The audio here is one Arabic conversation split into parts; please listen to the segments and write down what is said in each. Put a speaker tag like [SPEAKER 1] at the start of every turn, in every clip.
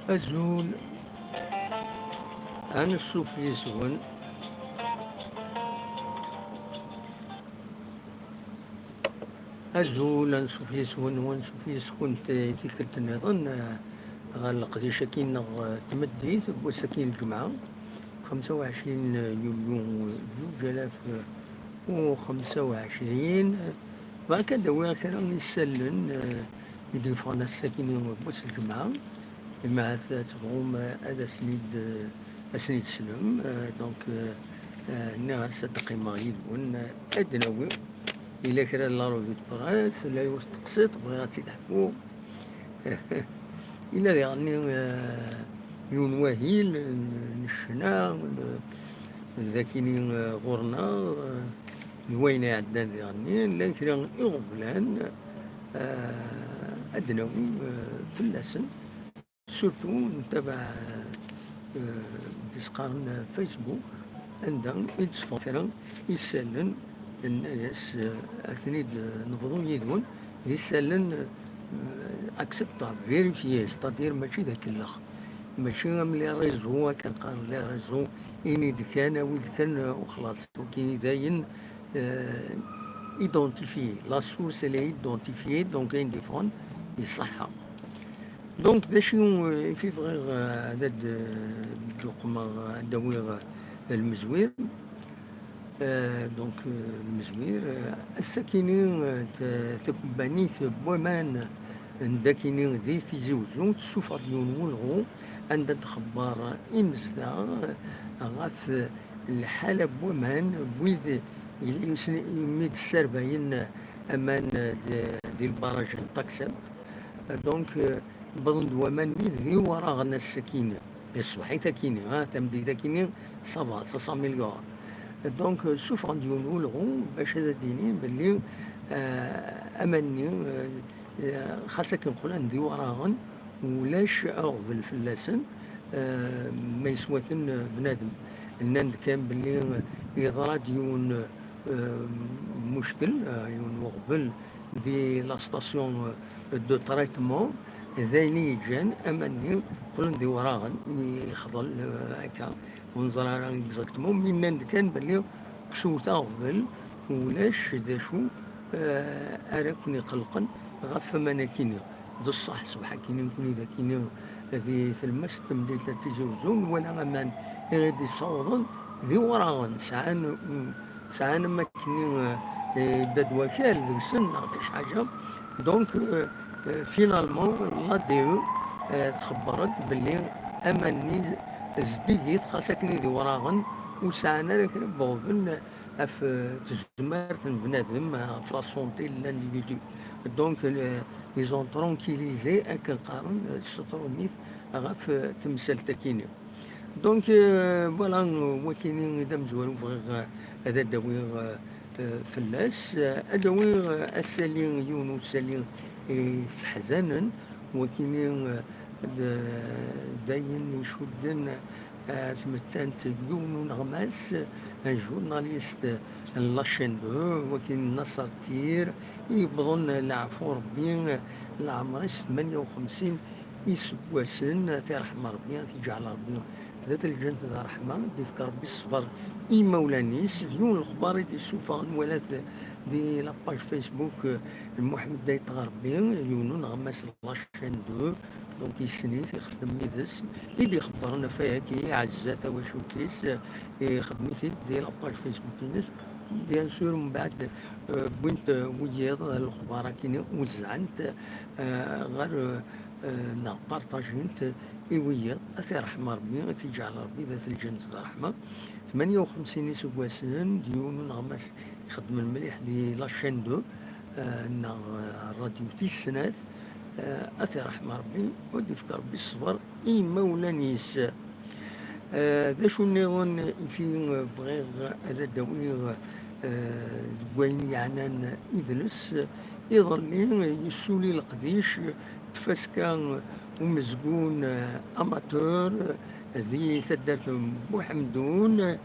[SPEAKER 1] أزول عن الصوفي سون أزول عن صوفي سون وان صوفي سون تيكلت نظن غالق دي شاكين تمديت بوساكين الجمعة 25 يوليو 2025 وهكذا وكان يسلن يدفعون الساكنين بوس الجمعة مع تبغوم هذا سنيد سلم دونك الناس تقيمة يدون أدنوي إلا كرا لا روفي تبغاس لا يوستقسط بغيغا تيدحكو إلا يعني يون وهيل نشنا ذاكيني غورنا نوينا عندنا يعني لكن إغبلان أدنوي فلاسن سورتو نتابع ديسقارن فيسبوك عندهم يتصفون كرا يسالن الناس أكتنيد نفضو يدون يسالن اكسبتابل فيريفيي ستادير ماشي ذاك الاخ ماشي ملي ريزو كان قال لي ريزو اني كان ولد كان وخلاص كاين داين ايدونتيفي لا سورس اللي ايدونتيفي دونك انديفون يصحها دونك داشو في فغير هذا الدقمة دوير المزوير دونك المزوير الساكنين تكبانيت بومان داكينين ذي في زوزو تسوفا ديون ولغو عند تخبار إمزدا غاف الحالة بومان بويد يميد السرباين أمان دي البراج الطاكسب دونك بظن دومان ميد ذي وراغنا السكينة الصباحي تاكيني تمدي تاكيني صافا 500 مليار دونك سوفا ديون ولغو باش هذا دينين باللي أمني خاصة كنقول عندي وراغن ولاش أغفل فلاسن ما يسواتن بنادم الناند كان باللي يضرى ديون مشكل يون وغبل في لا ستاسيون دو تريتمون ذايني جان أمني قلن دي وراغن يخضل هكا ونظر على اكزاكتومون من ناند كان باللي كسوتا غفل ولاش ذا شو أراكني قلقا غف مناكيني دو الصح صباح كيني نكوني ذا كيني في المس تمديت تجوزون ولا غمان غادي يصوضن ذي وراغن ساعان ما كيني داد وكال ذو سن ناقش حاجة دونك فينالمون لا ديو تخبرت باللي أماني زديت خاصة ذي وراغن وساعنا لك بوفن اف تزمار بنادم في لا سونتي لانديفيدو دونك لي زون ترونكيليزي اكن قارن ستروميث غاف تمثال تاكيني دونك فوالا وكاينين دام زوالو فغيغ هذا داوي فلاس اداوي السالين يونو السالين يستحزنن وكاينين داين يشدن تمثانت يونو نغماس ان جورناليست لاشين دو وكاين نصر تير يبغون العفو ربي العمر 58 يسواسن تيرحم ربي تيجعل ربي ذات الجنة ذا رحمة ديفك ربي الصبر إي مولانيس ديون الأخبار دي سوفا ولات دي لاباج فيسبوك محمد دايت غربي يونو نغمس لاشين دو دونك يسنيت يخدم يدس اللي يخبرنا فيها كي عزات وشوكيس خدمتي دي لاباج فيسبوك ينس بيان سور من بعد بنت وياض الاخبار كيني وزعنت غير بارطاجينت وياض اثي رحمه ربي تيجعل ربي ذات الجنة رحمه 58 يسواسن ديون نغمس يخدم المليح دي لاشين دو الراديو تيسنات اثي رحمه ربي ودي فكر ربي الصبر اي مولانيس ذا شو نيغون في بغيغ هذا داوي وين يعنان إدلس يظل يسولي القديش تفسكا ومزقون أماتور ذي ثدرت بوحمدون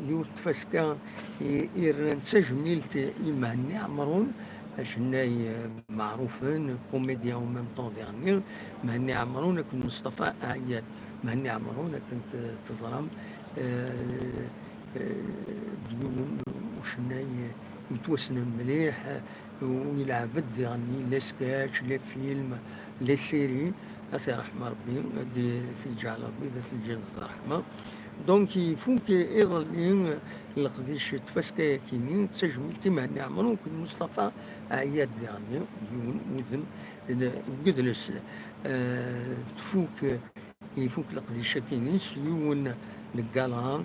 [SPEAKER 1] يو تفسكا إيران تسجميلت إيماني عمرون شناي معروفين كوميديا او ميم طون ديرني مهني عمرونا كنت مصطفى عياد مهني عمرونا كنت تزرم ديون وشناي يتوسن مليح ويلعبد يعني لي سكاتش لي فيلم لي سيري أسي رحمة ربي دي سيجعل ربي دي سيجعل رحمة دونك يفوك ايضا لقديش تفسكا كيني تسجمل تيما نعملو كل مصطفى عياد يعني وذن قدلس تفوك يفوك لقديش كيني سيون لقالها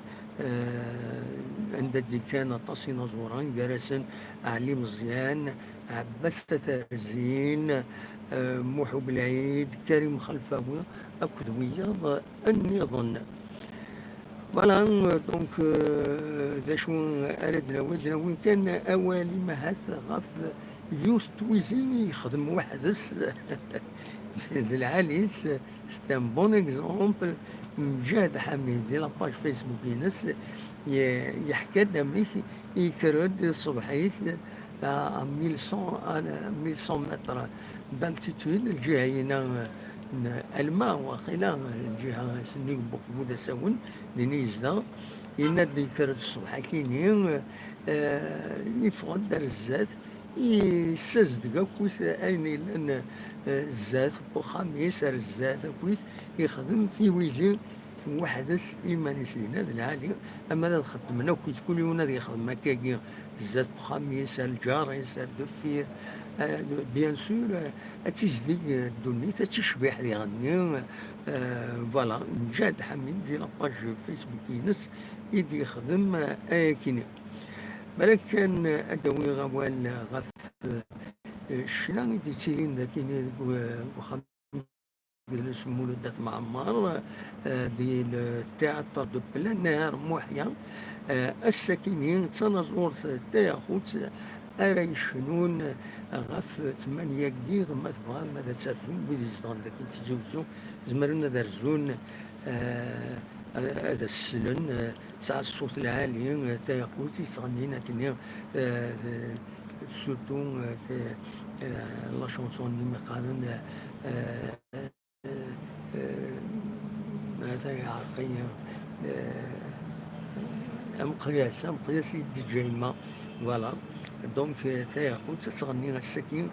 [SPEAKER 1] عند دي كان تصين زوران جرسن علي مزيان عباس ترزين محب العيد كريم خلفاوي أكد وياض النظن فوالا دونك ذا شو أردنا وزنا وين كان أوالي مهات غاف يوث تويزيني يخدم وحدس في العاليس ستان بون اكزومبل مجاهد حميد دي لاباج فيسبوك ينس يحكي دميك يكرد الصبحيت 1100 متر دالتيتود الجهة هنا الماء وقيلا الجهة سنيك بودا ساون دينيزدا ينادي يكرد الصبح كيني يفقد دار الزات يسزدق كويس أين لأن الزات بخميس الزات كويس يخدم تيويزي وحدث إيمانيس لنا العالي أما لا خدمنا كويس كل يوم هذا يخدم مكاكي الزات بخميس الجار يسال دفير بيان سور تيزديق الدنيا تتشبح يعني فوالا نجاد حميد دي لاباج فيسبوك ينس يدي يخدم كيني بالك كان أدوي غوال غف الشلان دي تيرين ذاكيني وخم اسمه ولدات معمر دي التياتر دو بلانير محيا الساكنين تنازور تاخوت أري شنون غف 8 كيغ ما تبغى ماذا تسرزون بيزدان ذاك تيزوزو زمرنا درزون هذا السلن ساعة الصوت العالي تاخوت يصغنينا كني سورتو لا شونسون اللي مقالن هذا يعرقية مقياس يدي جايمة فوالا دونك تاخد تغني السكين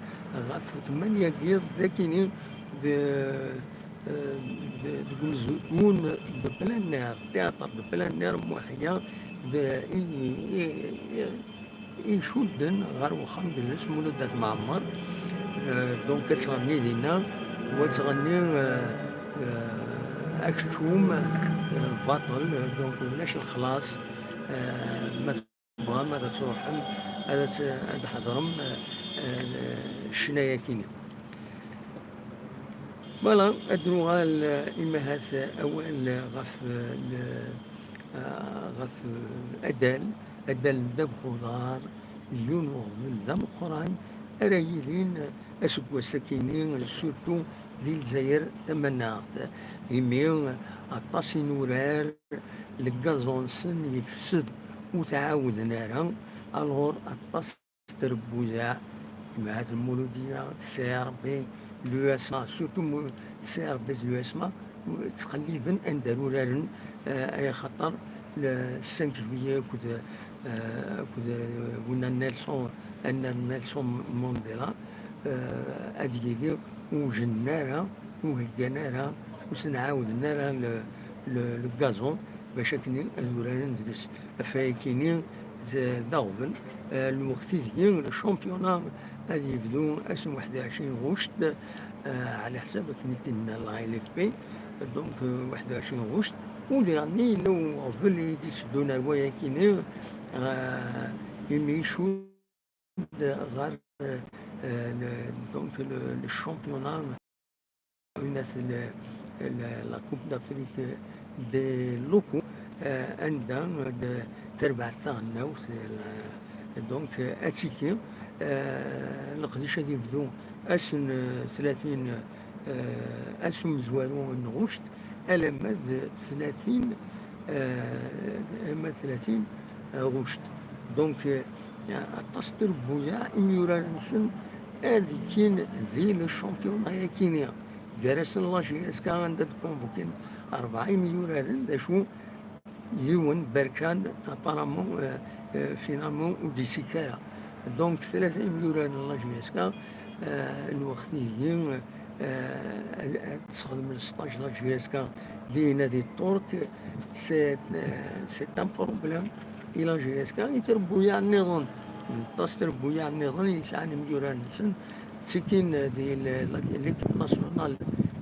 [SPEAKER 1] غاف 8 كيض ذاكيني بمزون ببلانير تياتر ببلانير محيا يشدن غير وخم ديالس مولودات معمر دونك تغني دينا وتغني اكشوم باطل دونك بلاش الخلاص ما تبغى ما تروح هذا حضرم الشنايا كيني فوالا ادرو غال امهات اول غف أدل دب خضار يونو ذم قران أرايلين أسقوا سكينين سورتو ذي الجزائر تمناط يمين الطاسي نورار القازون سن يفسد وتعاود نارا الغور الطاس تربوزا مع هاد المولودية سير بي لو اسما سورتو سير بي لو اسما تقليبا اندارو رارن اي خطر 5 جوية كود قلنا نيلسون مونديلا أديكي وجنارها وهجنارها وسنعاود نارها للغازون باش كني الوراني نجلس فايكيني داوفن الوقت ديال الشامبيونا غادي يبدو اسم 21 غشت على حساب كنيتنا العائلة في بي دونك 21 غشت وديرني لو فلي يسدونا الوايا كيني يميشو غير دونك الشامبيونا مثل لا كوب دافريك دي لوكو عندها تربع تاعنا دونك اتيكي القديشه يبدو اسن 30 اسم زوارو نغشت ألمد 30 غشت دونك تصدر بويا إميورانسن هذه كين ذي الشامبيون هي كينيا جالس الله جيس كان كونفوكين 4 مليون ذا شو يون بركان ابارامون فينالمون وديسيكايا دونك 3 مليون الله جيسكا الوقتيين تستخدم 16 لا جيسكا دي نادي الترك سي ان بروبليم الى جيسكا يتربويا النظام تربويا النظام يسعى مليون سن تسكين دي ليكيب ناسيونال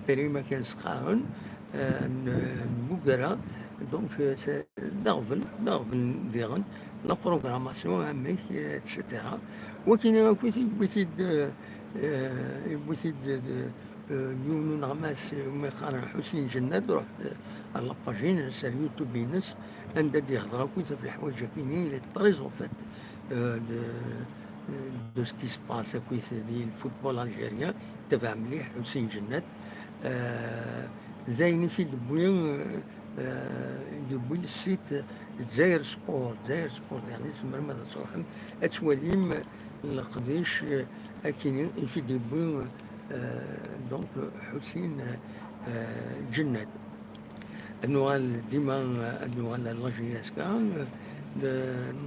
[SPEAKER 1] بريما كان سقارن المقرة دونك دغفل ديغن لا بروغراماسيون عميك اتسيتيرا وكاين بغيتي يونو نغماس ميخان حسين جناد رحت على لاباجين سال يوتيوب ينس عند دي هضره كنت في الحوايج كاينين لي طريز اون فات دو سكي سباس كويس ديال الفوتبول الجيريان تبع مليح حسين جناد زايني في دبوين السيت دزاير سبور يعني اسم ماذا صراحة اتواليم القديش اكينين في دبوين دونك حسين جناد انوال ديما انوال لاجياس كان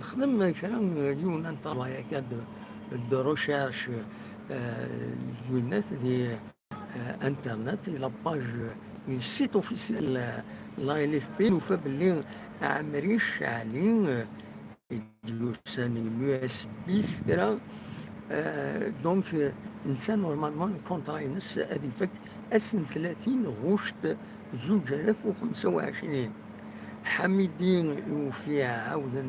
[SPEAKER 1] نخدم كان يونان طبعا كاد دو روشيرش الناس دي انترنت لاباج السيت اوفيسيال لا ال اف بي نوفا باللي عمري شاعلين يديوسان اليو اس بي سكرا دونك انسان نورمالمون الكونترا ينس هادي فك اسن 30 غشت 2025 حميدين يوفي عاودا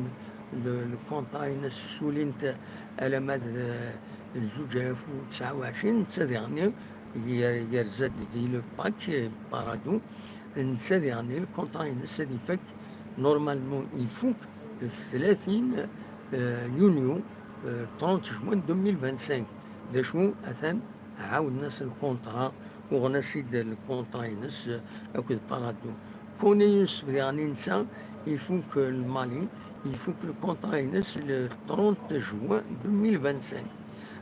[SPEAKER 1] الكونترا ينس سولينت على مدى 2029 تسادغني يرزاد دي لو باك بارادو نسا يعني الكونترا ينسى دي فك نورمالمون يفوك 30 يونيو 30 جوان 2025 دا شو اثان عاود ناس الكونترا وغنسيد الكونترا ينس اكد بارادو كوني يوسف يعني نسا يفوك المالي يفوك الكونترا ينس 30 جوان 2025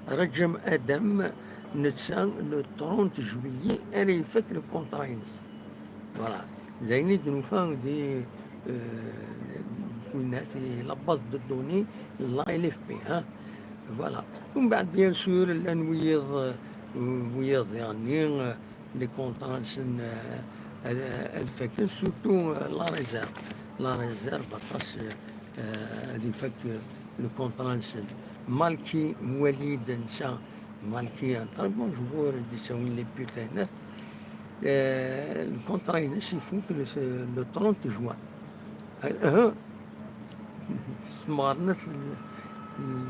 [SPEAKER 1] رجم ادم نتسان لو 30 جويي انا يفك الكونترا ينس فوالا زيني دنوفان دي وناتي لاباز دو دوني لا ال اف بي ها فوالا ومن بعد بيان سور ويض يعني لي كونترانسن الفكر سورتو لا ريزيرف باطاس هادي فك لو كونترانسن مالكي وليد نسا مالكي ان تري بون جوور دي ساوين لي بيوتينات الكونترا ينس يفوك لو 30 جوان سمارنس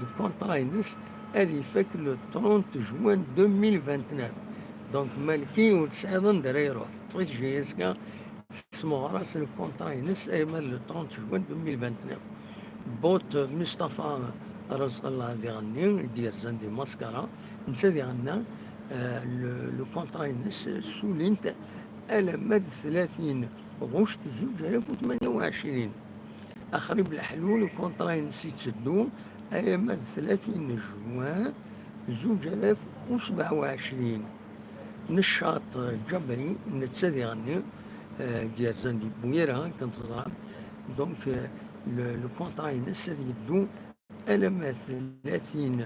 [SPEAKER 1] الكونترا ينس هادي فك لو 30 جوان 2029 دونك مالكي وتسعيضن درا يروح طويت جيسكا سمغراس الكونترا ينس ايما لو 30 جوان 2029 بوت مصطفى رزق الله دي غني يدير زندي ماسكارا نسا دي غنا لو كونترا ينس سولينت على مدى 30 غشت 2028 أخرب الحلول الكونترا ينس يتسدو على مدى 30 جوان 2027 نشاط جبري نتسدي غني ديال زندي بويرة كانت تضرب دونك لو كونترا ينس يدو على مدى 30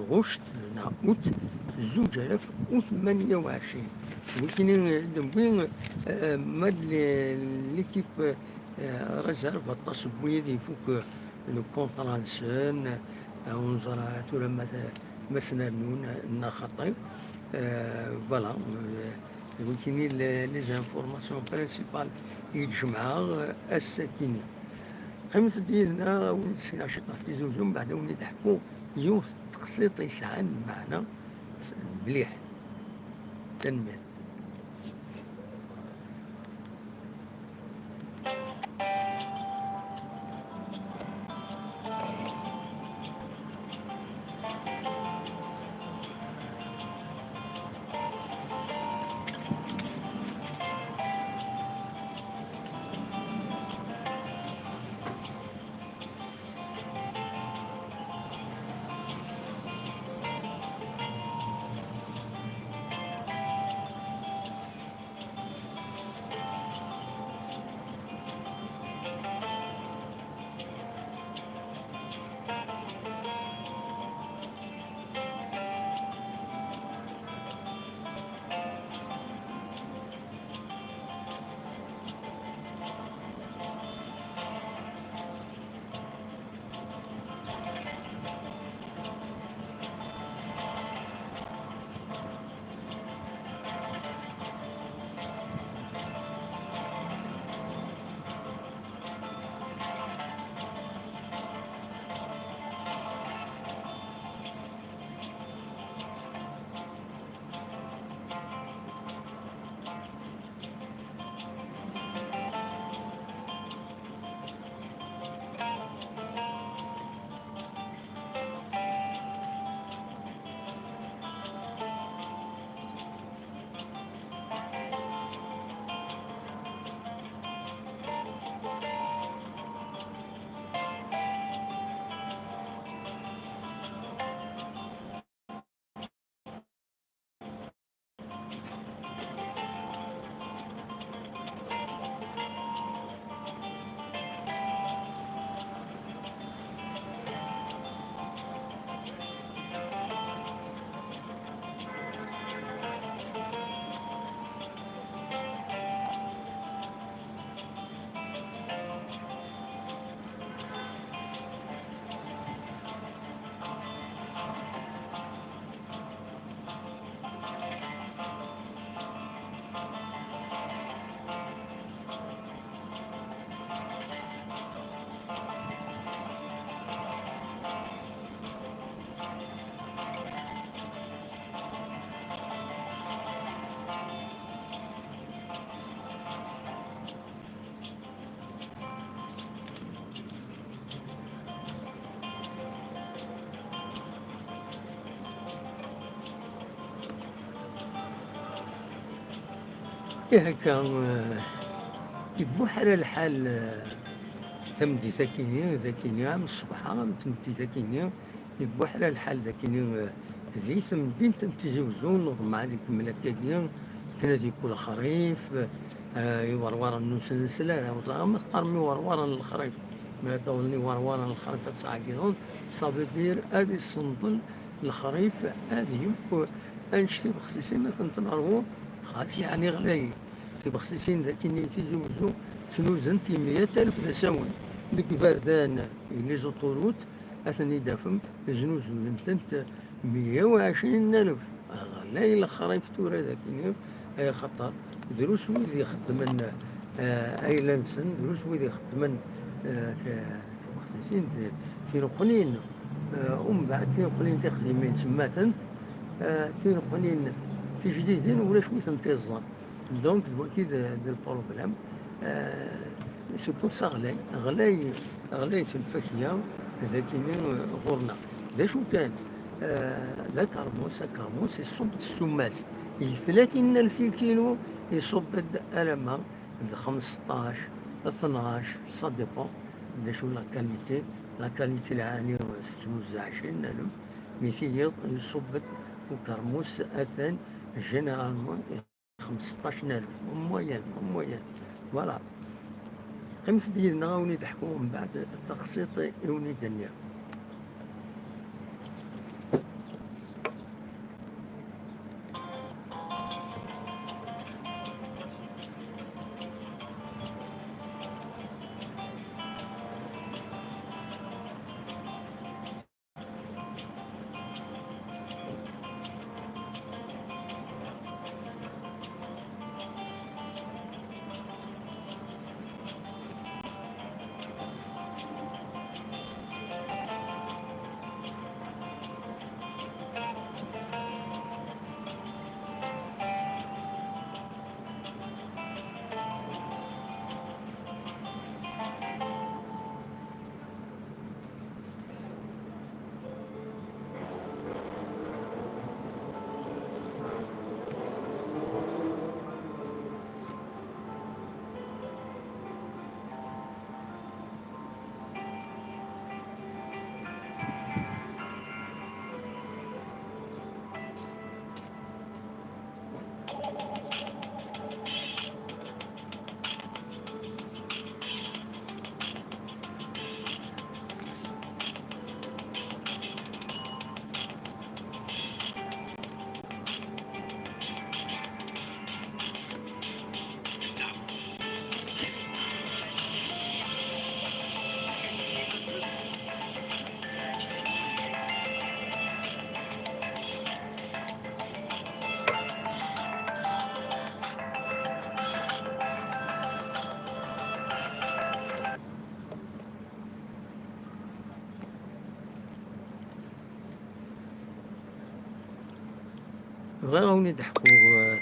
[SPEAKER 1] غشت نهار اوت 2028 ولكن دمبين ماد ليكيب ريزيرف التصبوي دي فوق لو كونترا نسان ونزرات ولا مثلا نون خطيب فوالا ولكن لي زانفورماسيون برينسيبال يتجمعها الساكنين قيمة ديالنا ونسينا عشان تحت زوجهم بعد وني ضحكوا يوم تقسيط يسعى المعنى مليح تنمية هكا يبوح على الحال تمدي ذاكيني من الصبح تمدي ذاكيني يبوح على الحال ذاكيني ذي تمدي تمتزوزون مع ذيك الملكة كنا ذيك الخريف يورورا نسلسلة ما تقارمي يورورا الخريف ما دولني ورورا الخريف تسعقيون صافي دير هذه الصنبل الخريف هذه يبو انشتي بخصيصين تنتنرو خاص يعني غلاي في بخصيصين ذاكيني تيزوزو تنوزن 100,000 نساون ديك فردان لي زوطوروت اثني دافم زنوز تنت 120,000 غلاي الخريف تورا ذاكيني اي خطر دروس ويلي يخدمن ايلانسن دروس ويلي يخدمن مخصصين تينقلين ومن بعد تينقلين تخدمين سماتنت تينقلين تجديدين ولا شويه تنتظم دونك الوكيد ديال البروبليم سي بور سا غلاي في الفاكهه ذاكيني غورنا دا شو كان ذا كرموس يصب السماس 30,000 كيلو يصب ألمها 15 12 سا ديبون دا شو لا كاليتي العالية 26,000 ميثيل يصب وكرموس أثن جينيرالمون 15,000 مويان فوالا قيمة ديالنا وني ضحكو من بعد التقسيط وني دنيا غاوني ضحكو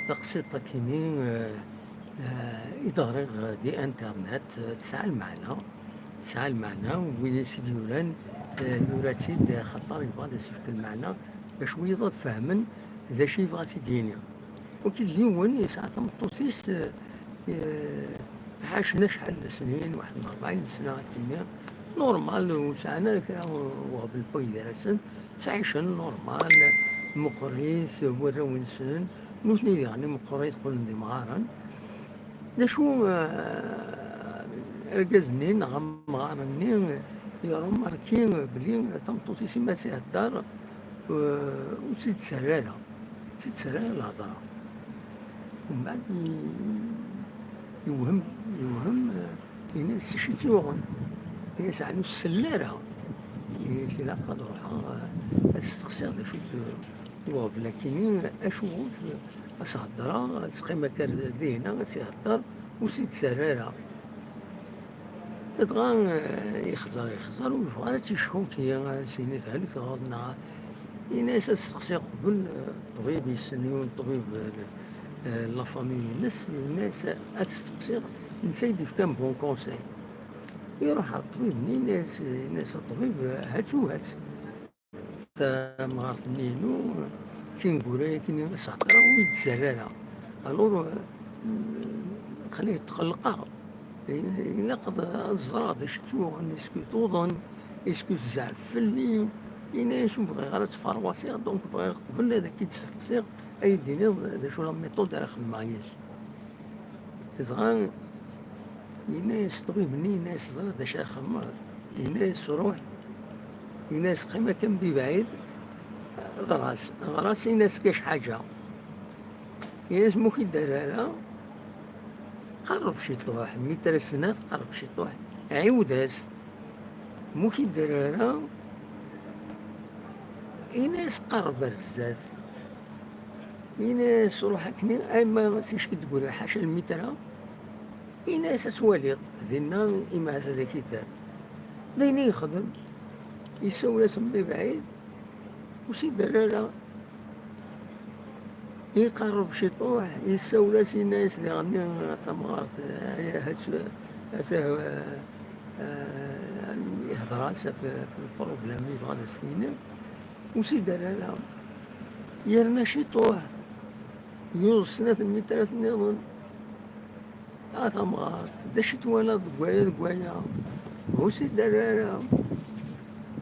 [SPEAKER 1] تقسيط كيني إدارة دي انترنت تسعى المعنى وين سيدي يوران يوراتيد خطر يبغى يسفك المعنى باش ويضاد فهمن ذا شي يبغى تيديني وكي يون يسعى تمطوطيس عاشنا شحال سنين واحد 40 سنة كيما نورمال وسعنا وغد البوي درسن تعيشن نورمال مقريث وراونسن نوثني يعني مقريث قول ندي مغارن دا شو ركزني مغارني يرو ماركين بلي تمطوطي سيما سي الدار وسيد سلالة الهضرة ومن بعد يوهم يناس شي تزوغن يناس عنو السلارة يناس لا قد روحها تستقصير دا شو وغب لكن أشوف أسهدرا تسقيما كار دينا سيهدر وسيد سرارة يدغى يخزر ويبغى تيشوف هي سيني تهلك غادنا يناس تستقصي قبل الطبيب يسنيون الطبيب لافامي الناس تستقصي نسيد في كان بون كونساي يروح على الطبيب ناس الطبيب هاتو مغارت نينو كي نقول كي نسهدرا ويتسرارة الور خليه يتقلق. إلا قد الزراد شتو نسكو توضن اسكو تزعفلني إنا يشوف بغي غير تفرواسيغ دونك بغي قبل هذا كي تستقسيغ أيديني دا شو لا ميثود راه خدماياش دغا يناس طبيب يناس زرا دا شا خمار يناس روح يناس قيمة كان بعيد غراس يناس كاش حاجة يناس مو كي دايرها قرب شي طوح 100 سنة قرب شي طوح عيوداس مو كي دايرها يناس قرب بزاف يناس روح كني اما فيش كتقول حاشا المترا يناس اسواليط ذينا إما هذا كي دار دايني يخدم يسوي سمي بعيد وسي درارة يقرب شي طوح يسوي سي ناس اللي غني ثمرات هذا يهضر في البروبلام اللي بغا سنين وسي درارة يرنا شي طوح يوز سنة المترات نظن ثمرات دا شي توالد دقوايا هو سي درارة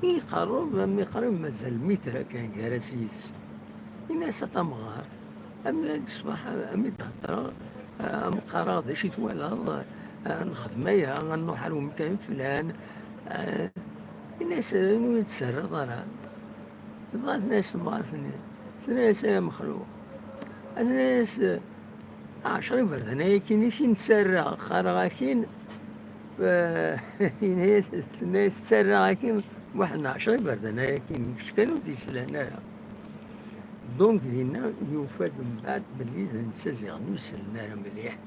[SPEAKER 1] يقرب أما يقرب مازال متر كان كراسيس الناس تمغار أما الصباح أمي تهضر أم قرا شي توالد نخدميها غنروح لمكان فلان الناس يتسرد راه بغات الناس معرفني الناس مخلوق الناس 10 برد هنايا كاين نتسرى خارغا كاين الناس تسرى كاين واحد 10 برد هنايا كاين كانوا ديسلا هنايا دونك دينا يوفاد من بعد بلي نسازيغ نوسلنا مليح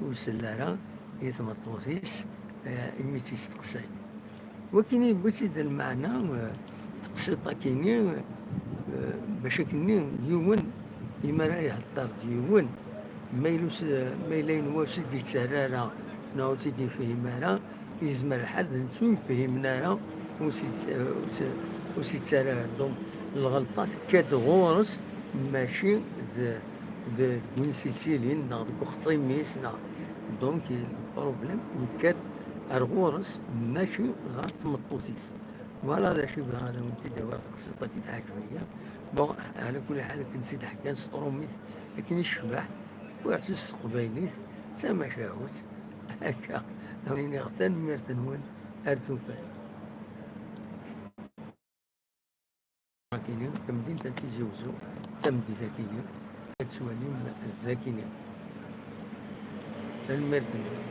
[SPEAKER 1] وسلارا يتمطوطيس إمي تيستقساي وكيني بغيتي دا المعنى تقسيطا كيني باش كني يون إما راه يهضر ديون ميلين واش دي تسرارا ناو تيدي فهمنا يزمر الحال نسو يفهمنا راه وسي تسرارا دونك الغلطات كاد غورس ماشي د وين سيتيلين نا ديك خصيميس نا دونك البروبليم كاد الغورس ماشي غير تمطوطيس فوالا هذا شي بغا انا وانت دابا قصيطه كي تعجبني بون على كل حال كنسيت حكا سطروميت لكن الشبح وعسيس قبيليت سما شاوت هكا هوني غتان ميرتنون ارتوفات كاينين كمدين تنتيجوزو تمدي ذاكيني تسواني ذاكيني الميرتنون